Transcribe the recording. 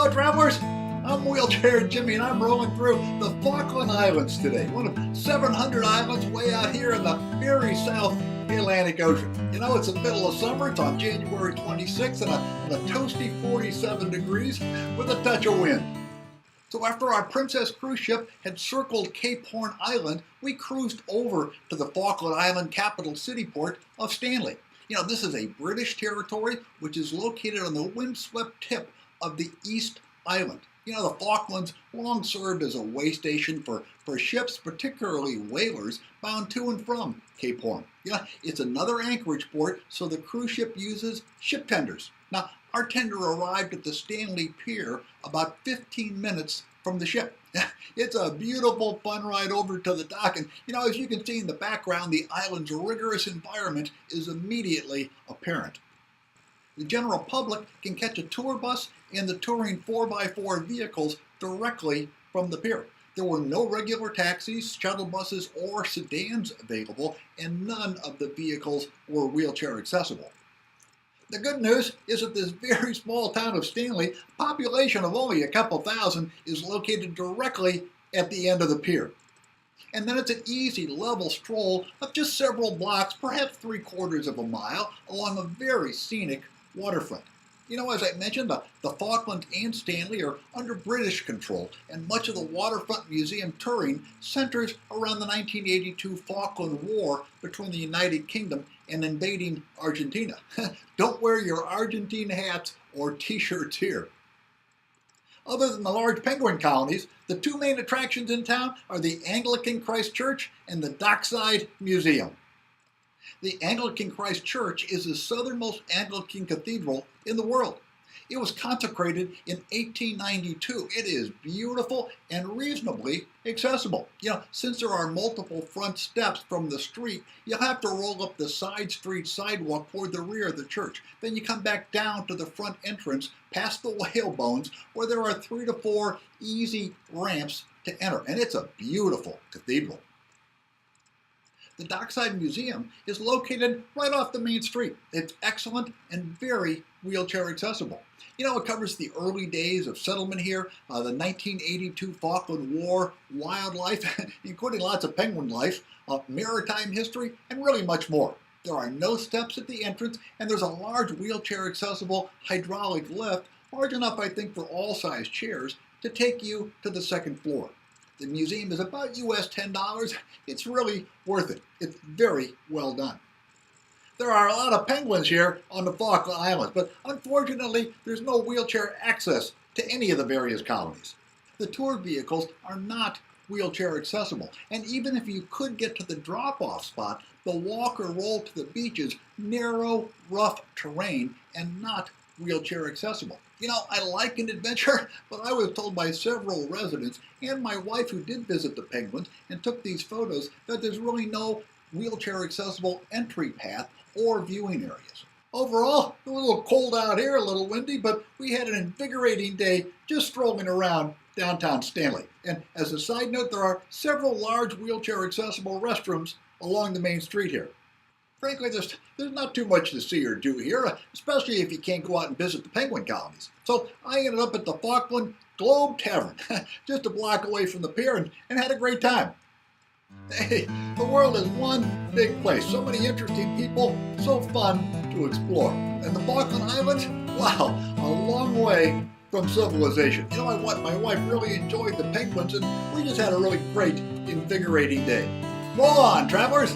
Hello, travelers. I'm Wheelchair Jimmy, and I'm rolling through the Falkland Islands today, one of 700 islands way out here in the very south Atlantic Ocean. You know, it's the middle of summer. It's on January 26th and a toasty 47 degrees with a touch of wind. So after our Princess cruise ship had circled Cape Horn Island, we cruised over to the Falkland Island capital city port of Stanley. You know, this is a British territory which is located on the windswept tip of the East Island. You know, the Falklands long served as a way station for ships, particularly whalers, bound to and from Cape Horn. You know, it's another anchorage port, so the cruise ship uses ship tenders. Now, our tender arrived at the Stanley Pier about 15 minutes from the ship. It's a beautiful, fun ride over to the dock, and you know, as you can see in the background, the island's rigorous environment is immediately apparent. The general public can catch a tour bus and the touring 4x4 vehicles directly from the pier. There were no regular taxis, shuttle buses, or sedans available, and none of the vehicles were wheelchair accessible. The good news is that this very small town of Stanley, a population of only a couple thousand, is located directly at the end of the pier. And then it's an easy, level stroll of just several blocks, perhaps 3/4 of a mile, along a very scenic waterfront. You know, as I mentioned, the Falklands and Stanley are under British control, and much of the waterfront museum touring centers around the 1982 Falkland War between the United Kingdom and invading Argentina. Don't wear your Argentine hats or t-shirts here. Other than the large penguin colonies, the two main attractions in town are the Anglican Christ Church and the Dockside Museum. The Anglican Christ Church is the southernmost Anglican cathedral in the world. It was consecrated in 1892. It is beautiful and reasonably accessible. You know, since there are multiple front steps from the street, you'll have to roll up the side street sidewalk toward the rear of the church. Then you come back down to the front entrance, past the whale bones, where there are 3 to 4 easy ramps to enter. And it's a beautiful cathedral. The Dockside Museum is located right off the main street. It's excellent and very wheelchair accessible. You know, it covers the early days of settlement here, the 1982 Falkland War, wildlife, including lots of penguin life, maritime history, and really much more. There are no steps at the entrance, and there's a large wheelchair accessible hydraulic lift, large enough, I think, for all size chairs, to take you to the second floor. The museum is about US $10. It's really worth it. It's very well done. There are a lot of penguins here on the Falkland Islands, but unfortunately, there's no wheelchair access to any of the various colonies. The tour vehicles are not wheelchair accessible, and even if you could get to the drop-off spot, the walk or roll to the beach is narrow, rough terrain and not wheelchair accessible. You know, I like an adventure, but I was told by several residents and my wife who did visit the penguins and took these photos that there's really no wheelchair accessible entry path or viewing areas. Overall, it was a little cold out here, a little windy, but we had an invigorating day just strolling around downtown Stanley. And as a side note, there are several large wheelchair accessible restrooms along the main street here. Frankly, there's not too much to see or do here, especially if you can't go out and visit the penguin colonies. So I ended up at the Falkland Globe Tavern, just a block away from the pier, and had a great time. Hey, the world is one big place. So many interesting people, so fun to explore. And the Falkland Islands, wow, a long way from civilization. You know, my wife really enjoyed the penguins, and we just had a really great, invigorating day. Roll on, travelers!